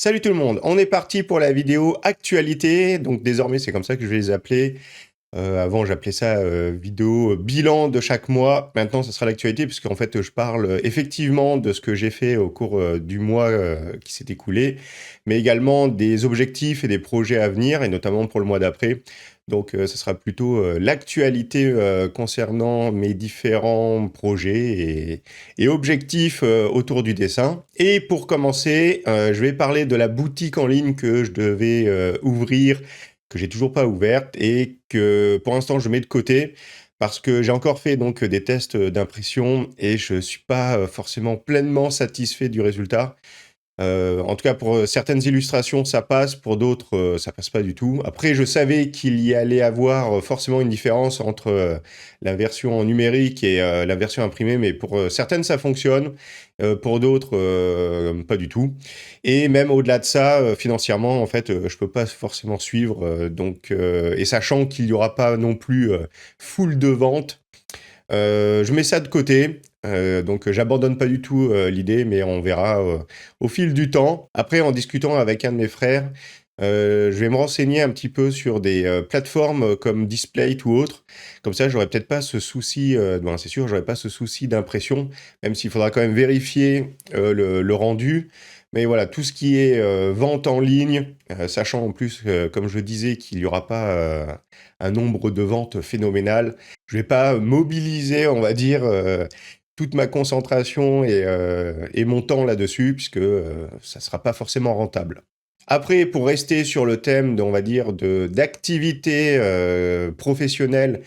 Salut tout le monde, on est parti pour la vidéo actualité, donc désormais c'est comme ça que je vais les appeler. Avant j'appelais ça vidéo bilan de chaque mois, maintenant ce sera l'actualité puisqu'en fait je parle effectivement de ce que j'ai fait au cours du mois qui s'est écoulé, mais également des objectifs et des projets à venir et notamment pour le mois d'après. Donc ce sera plutôt l'actualité concernant mes différents projets et objectifs autour du dessin. Et pour commencer, je vais parler de la boutique en ligne que je devais ouvrir, que j'ai toujours pas ouverte et que pour l'instant je mets de côté parce que j'ai encore fait donc des tests d'impression et je suis pas forcément pleinement satisfait du résultat. En tout cas, pour certaines illustrations, ça passe, pour d'autres, ça passe pas du tout. Après, je savais qu'il y allait avoir forcément une différence entre la version numérique et la version imprimée, mais pour certaines, ça fonctionne, pour d'autres, pas du tout. Et même au-delà de ça, financièrement, en fait, je peux pas forcément suivre. Et sachant qu'il y aura pas non plus full de ventes, je mets ça de côté, donc j'abandonne pas du tout l'idée, mais on verra au fil du temps. Après, en discutant avec un de mes frères, je vais me renseigner un petit peu sur des plateformes comme Displate ou autres. Comme ça, j'aurais peut-être pas ce souci, ben, c'est sûr, j'aurais pas ce souci d'impression, même s'il faudra quand même vérifier le rendu. Mais voilà, tout ce qui est vente en ligne, sachant en plus, comme je disais, qu'il n'y aura pas un nombre de ventes phénoménal, je vais pas mobiliser, on va dire, toute ma concentration et mon temps là-dessus, puisque ça sera pas forcément rentable. Après, pour rester sur le thème, on va dire, d'activités professionnelles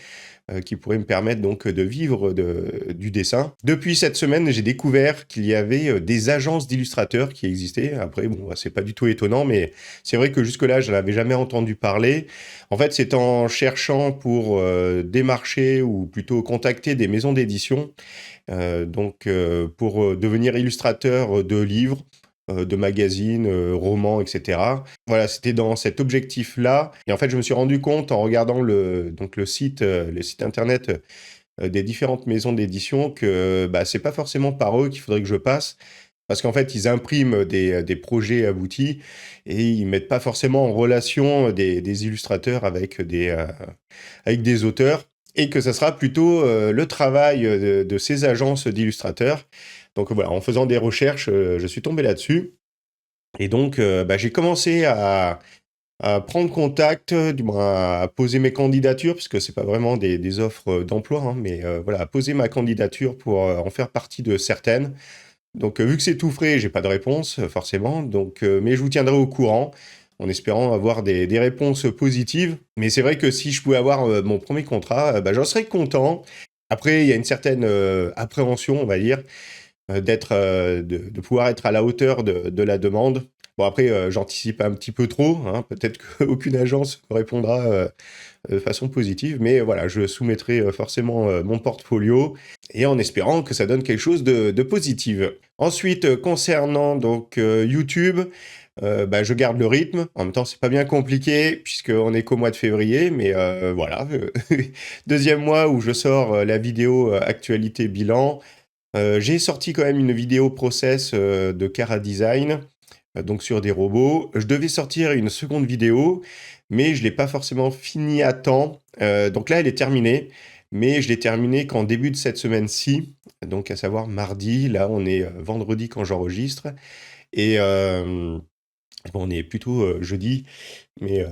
qui pourraient me permettre donc de vivre du dessin. Depuis cette semaine, j'ai découvert qu'il y avait des agences d'illustrateurs qui existaient. Après, bon, bah, c'est pas du tout étonnant, mais c'est vrai que jusque-là, je n'avais jamais entendu parler. En fait, c'est en cherchant pour démarcher ou plutôt contacter des maisons d'édition, pour devenir illustrateur de livres, de magazines, romans, etc. Voilà, c'était dans cet objectif-là. Et en fait, je me suis rendu compte en regardant le site internet des différentes maisons d'édition que bah, c'est pas forcément par eux qu'il faudrait que je passe. Parce qu'en fait, ils impriment des projets aboutis et ils mettent pas forcément en relation des illustrateurs avec des auteurs. Et que ça sera plutôt le travail de ces agences d'illustrateurs. Donc voilà, en faisant des recherches, je suis tombé là-dessus. Et donc, bah, j'ai commencé à prendre contact, du moins à poser mes candidatures, parce que c'est pas vraiment des offres d'emploi, hein, mais voilà, à poser ma candidature pour en faire partie de certaines. Donc, vu que c'est tout frais, j'ai pas de réponse, forcément. Donc, mais je vous tiendrai au courant, en espérant avoir des réponses positives. Mais c'est vrai que si je pouvais avoir mon premier contrat, bah, j'en serais content. Après, il y a une certaine appréhension, on va dire, de pouvoir être à la hauteur de la demande. Bon, après, j'anticipe un petit peu trop, hein. Peut-être qu'aucune agence me répondra de façon positive, mais voilà, je soumettrai forcément mon portfolio et en espérant que ça donne quelque chose de positif. Ensuite, concernant donc YouTube, bah, je garde le rythme. En même temps, c'est pas bien compliqué puisqu'on est qu'au mois de février, mais voilà. Deuxième mois où je sors la vidéo actualité bilan. J'ai sorti quand même une vidéo process de Cara Design, donc sur des robots. Je devais sortir une seconde vidéo, mais je l'ai pas forcément fini à temps. Donc là, elle est terminée, mais je l'ai terminée qu'en début de cette semaine-ci, donc à savoir mardi. Là, on est vendredi quand j'enregistre. Et bon, on est plutôt jeudi, mais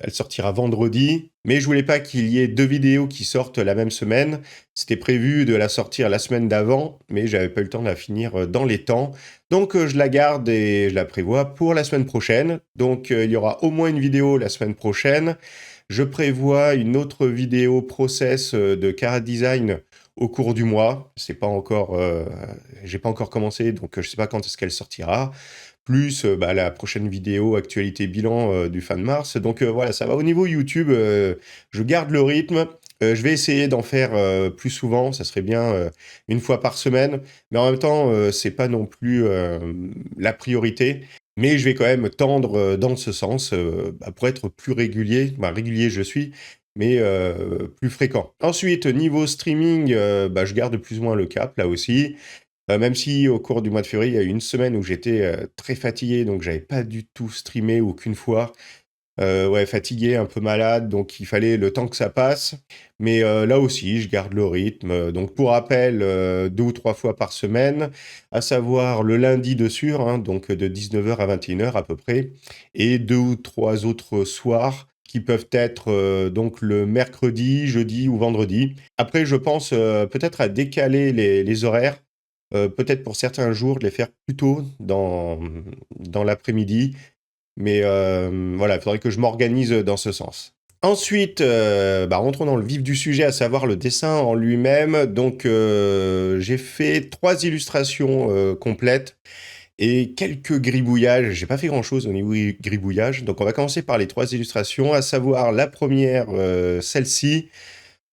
elle sortira vendredi. Mais je voulais pas qu'il y ait deux vidéos qui sortent la même semaine. C'était prévu de la sortir la semaine d'avant, mais j'avais pas eu le temps de la finir dans les temps. Donc je la garde et je la prévois pour la semaine prochaine. Donc il y aura au moins une vidéo la semaine prochaine. Je prévois une autre vidéo process de Cara Design au cours du mois. C'est pas encore, j'ai pas encore commencé, donc je sais pas quand est-ce qu'elle sortira. Plus bah, la prochaine vidéo actualité bilan du fin de mars. Donc voilà, ça va au niveau YouTube. Je garde le rythme. Je vais essayer d'en faire plus souvent. Ça serait bien une fois par semaine. Mais en même temps, c'est pas non plus la priorité. Mais je vais quand même tendre dans ce sens bah, pour être plus régulier. Bah, régulier, je suis, mais plus fréquent. Ensuite, niveau streaming, bah, je garde plus ou moins le cap là aussi. Même si au cours du mois de février, il y a eu une semaine où j'étais très fatigué, donc j'avais pas du tout streamé aucune fois. Ouais, fatigué, un peu malade, donc il fallait le temps que ça passe. Mais là aussi, je garde le rythme. Donc pour rappel, 2 ou 3 fois par semaine, à savoir le lundi de sûr, hein, donc de 19h à 21h à peu près, et 2 ou 3 autres soirs qui peuvent être donc le mercredi, jeudi ou vendredi. Après, je pense peut-être à décaler les horaires, peut-être pour certains jours, de les faire plus tôt dans l'après-midi, mais voilà, il faudrait que je m'organise dans ce sens. Ensuite, rentrons dans le vif du sujet, à savoir le dessin en lui-même. Donc, j'ai fait 3 illustrations complètes et quelques gribouillages. J'ai pas fait grand-chose au niveau gribouillage. Donc, on va commencer par les 3 illustrations, à savoir la première, celle-ci.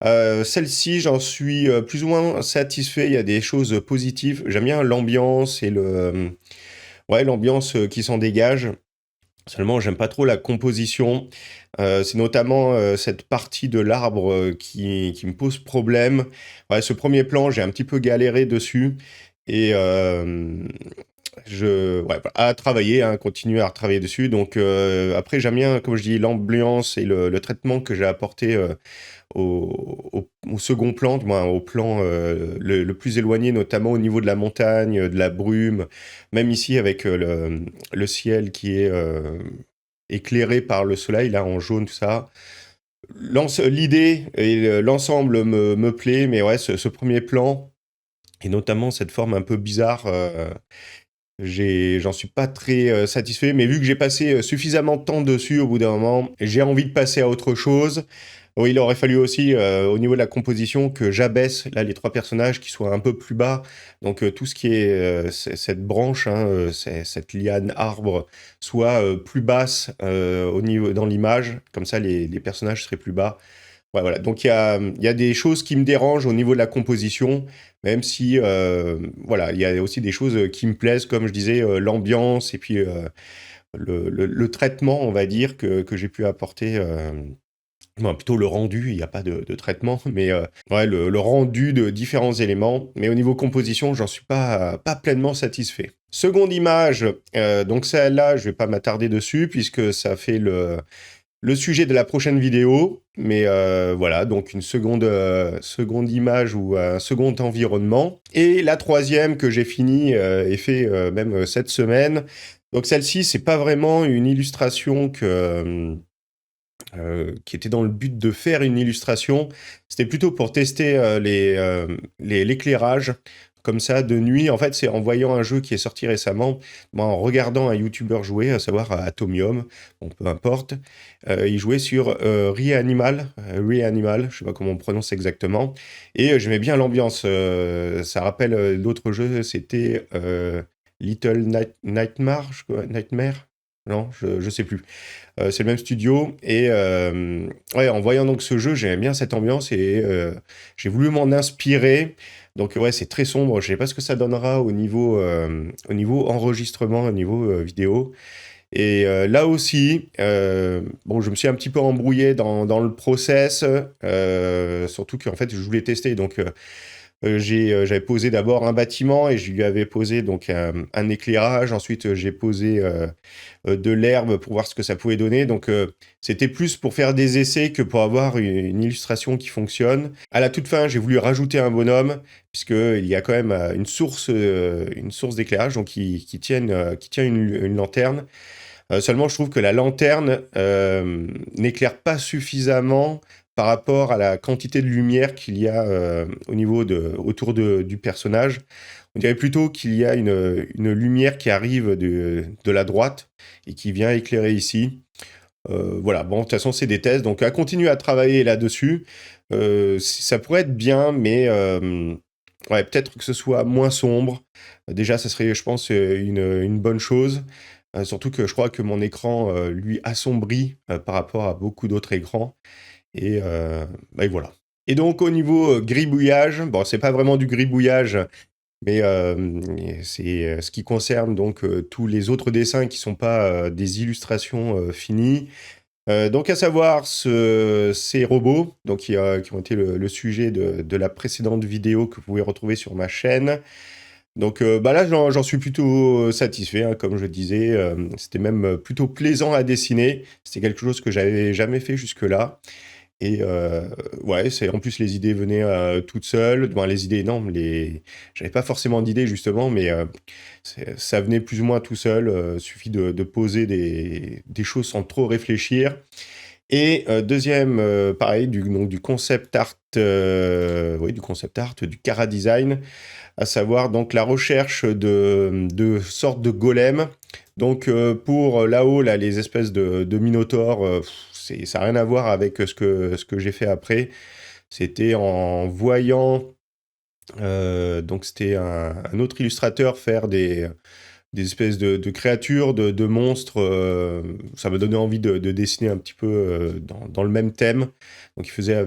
Celle-ci, j'en suis plus ou moins satisfait. Il y a des choses positives. J'aime bien l'ambiance et ouais, l'ambiance qui s'en dégage. Seulement, j'aime pas trop la composition. C'est notamment cette partie de l'arbre qui me pose problème. Ouais, ce premier plan, j'ai un petit peu galéré dessus. Et ouais, à travailler, hein, continuer à retravailler dessus. Donc après, j'aime bien, comme je dis, l'ambiance et le traitement que j'ai apporté au second plan, du moins au plan le plus éloigné, notamment au niveau de la montagne, de la brume, même ici avec le ciel qui est éclairé par le soleil, là en jaune, tout ça. L'idée et l'ensemble me plaît, mais ouais, ce premier plan, et notamment cette forme un peu bizarre, j'en suis pas très satisfait, mais vu que j'ai passé suffisamment de temps dessus, au bout d'un moment, j'ai envie de passer à autre chose. Oui, il aurait fallu aussi, au niveau de la composition, que j'abaisse là les 3 personnages, qui soient un peu plus bas. Donc tout ce qui est cette branche, hein, cette liane arbre, soit plus basse au niveau dans l'image. Comme ça, les personnages seraient plus bas. Ouais, voilà. Donc il y a des choses qui me dérangent au niveau de la composition, même si voilà, il y a aussi des choses qui me plaisent, comme je disais, l'ambiance et puis le traitement, on va dire, que j'ai pu apporter. Bon, plutôt le rendu, il n'y a pas de traitement, mais ouais, le rendu de différents éléments. Mais au niveau composition, j'en suis pas pleinement satisfait. Seconde image, donc celle-là, je vais pas m'attarder dessus, puisque ça fait le sujet de la prochaine vidéo. Mais voilà, donc une seconde image ou un second environnement. Et la troisième que j'ai fini et fait même cette semaine. Donc celle-ci, c'est pas vraiment une illustration qui était dans le but de faire une illustration. C'était plutôt pour tester l'éclairage. Comme ça, de nuit, en fait, c'est en voyant un jeu qui est sorti récemment, moi, en regardant un YouTuber jouer, à savoir Atomium, bon, peu importe, il jouait sur Reanimal, je sais pas comment on prononce exactement, et j'aimais bien l'ambiance. Ça rappelle l'autre jeu, c'était Little Nightmare, Nightmare? Non, je sais plus. C'est le même studio. Et ouais, en voyant donc ce jeu, j'aimais bien cette ambiance et j'ai voulu m'en inspirer. Donc ouais, c'est très sombre. Je sais pas ce que ça donnera au niveau enregistrement, au niveau vidéo. Et là aussi, bon, je me suis un petit peu embrouillé dans le process, surtout qu'en fait, je voulais tester. Donc j'avais posé d'abord un bâtiment et je lui avais posé donc un éclairage. Ensuite, j'ai posé de l'herbe pour voir ce que ça pouvait donner. Donc, c'était plus pour faire des essais que pour avoir une illustration qui fonctionne. À la toute fin, j'ai voulu rajouter un bonhomme, puisqu'il y a quand même une source d'éclairage donc qui tient une lanterne. Seulement, je trouve que la lanterne n'éclaire pas suffisamment par rapport à la quantité de lumière qu'il y a autour du personnage. On dirait plutôt qu'il y a une lumière qui arrive de la droite et qui vient éclairer ici. Voilà, bon, de toute façon, c'est des tests, donc à continuer à travailler là-dessus. Ça pourrait être bien, mais ouais, peut-être que ce soit moins sombre. Déjà, ça serait, je pense, une bonne chose. Surtout que je crois que mon écran, lui, assombrit par rapport à beaucoup d'autres écrans. Et voilà. Et donc, au niveau gribouillage, bon, c'est pas vraiment du gribouillage, mais c'est ce qui concerne donc tous les autres dessins qui sont pas des illustrations finies. Donc, à savoir ces robots donc, qui ont été le sujet de la précédente vidéo que vous pouvez retrouver sur ma chaîne. Donc bah là, j'en suis plutôt satisfait, hein, comme je disais. C'était même plutôt plaisant à dessiner. C'était quelque chose que j'avais jamais fait jusque-là. Et ouais, en plus les idées venaient toutes seules. Bon, les idées, non, j'avais pas forcément d'idées justement, mais ça venait plus ou moins tout seul. Suffit de poser des choses sans trop réfléchir. Et deuxième, pareil, donc, du concept art, oui, du concept art, du Cara Design, à savoir donc la recherche de sortes de golems. Donc pour là-haut, là, les espèces de minotaures, ça n'a rien à voir avec ce que j'ai fait après. C'était en voyant, donc c'était un autre illustrateur faire des espèces de créatures, de monstres. Ça m'a donné envie de dessiner un petit peu dans le même thème. Donc il faisait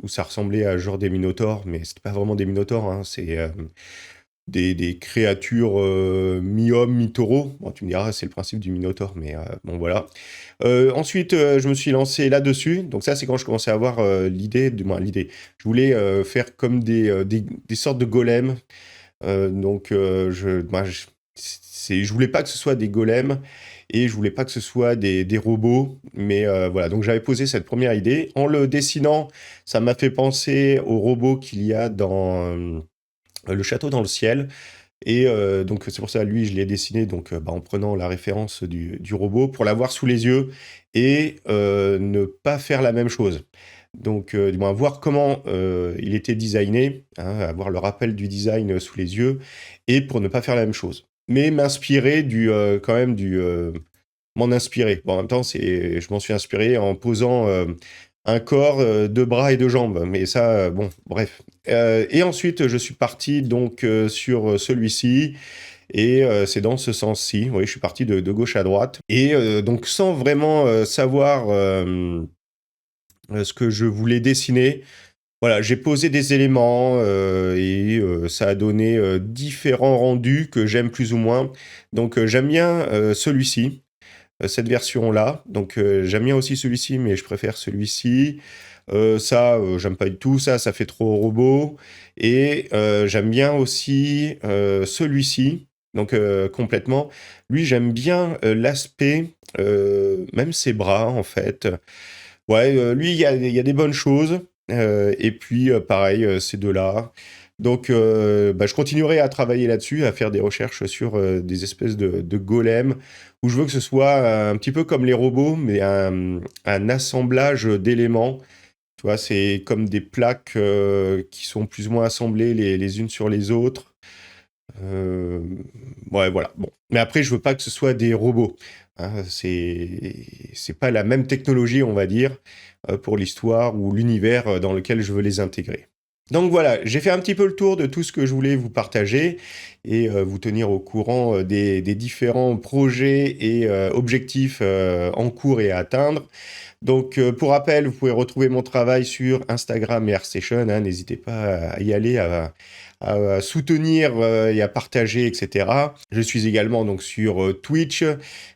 où ça ressemblait à genre des minotaures, mais c'était pas vraiment des minotaures, hein, c'est des créatures mi-homme, mi-taureau. Bon, tu me diras, c'est le principe du minotaure, mais bon voilà. Ensuite, je me suis lancé là-dessus. Donc ça, c'est quand je commençais à avoir l'idée, du moins l'idée. Je voulais faire comme des sortes de golems. Donc je voulais pas que ce soit des golems et je voulais pas que ce soit des robots. Mais voilà, donc j'avais posé cette première idée. En le dessinant, ça m'a fait penser aux robots qu'il y a dans le château dans le ciel. Et donc c'est pour ça, lui, je l'ai dessiné donc, bah, en prenant la référence du robot pour l'avoir sous les yeux et ne pas faire la même chose. Donc, du moins, voir comment il était designé, hein, avoir le rappel du design sous les yeux, et pour ne pas faire la même chose. Mais m'inspirer quand même m'en inspirer. Bon, en même temps, je m'en suis inspiré en posant un corps, deux bras et deux jambes. Mais ça, bon, bref. Et ensuite, je suis parti donc sur celui-ci. Et c'est dans ce sens-ci. Oui, je suis parti de gauche à droite. Et donc, sans vraiment savoir ce que je voulais dessiner, voilà, j'ai posé des éléments et ça a donné différents rendus que j'aime plus ou moins. Donc, j'aime bien celui-ci, cette version-là. Donc, j'aime bien aussi celui-ci, mais je préfère celui-ci. Ça, j'aime pas du tout. Ça fait trop robot. Et j'aime bien aussi celui-ci. Donc, complètement. Lui, j'aime bien l'aspect, même ses bras, en fait. Ouais, lui, il y a des bonnes choses. Et puis, pareil, ces deux-là. Donc, bah, je continuerai à travailler là-dessus, à faire des recherches sur des espèces de golems, où je veux que ce soit un petit peu comme les robots, mais un assemblage d'éléments. Tu vois, c'est comme des plaques qui sont plus ou moins assemblées les unes sur les autres. Euh, ouais, voilà. Bon. Mais après, je veux pas que ce soit des robots. Hein, c'est pas la même technologie, on va dire, pour l'histoire ou l'univers dans lequel je veux les intégrer. Donc voilà, j'ai fait un petit peu le tour de tout ce que je voulais vous partager et vous tenir au courant des différents projets et objectifs en cours et à atteindre. Donc, pour rappel, vous pouvez retrouver mon travail sur Instagram et ArtStation, hein, n'hésitez pas à y aller, à soutenir et à partager, etc. Je suis également donc sur Twitch.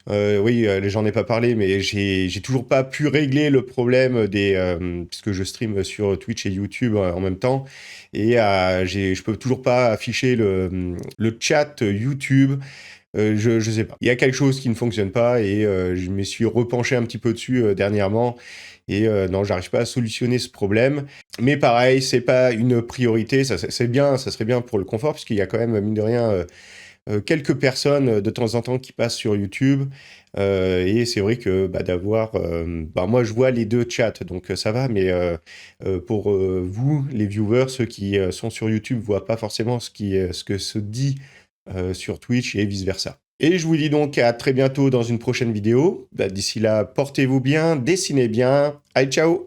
Oui, j'en ai pas parlé, mais j'ai toujours pas pu régler le problème puisque je stream sur Twitch et YouTube en même temps. Et je peux toujours pas afficher le chat YouTube. Je sais pas. Il y a quelque chose qui ne fonctionne pas et je me suis repenché un petit peu dessus dernièrement et non, j'arrive pas à solutionner ce problème. Mais pareil, c'est pas une priorité. C'est bien, ça serait bien pour le confort puisqu'il y a quand même mine de rien quelques personnes de temps en temps qui passent sur YouTube. Et c'est vrai que bah, bah, moi je vois les deux chats, donc ça va, mais pour vous, les viewers, ceux qui sont sur YouTube, voient pas forcément ce que se dit sur Twitch et vice-versa. Et je vous dis donc à très bientôt dans une prochaine vidéo. Bah, d'ici là, portez-vous bien, dessinez bien. Allez, ciao!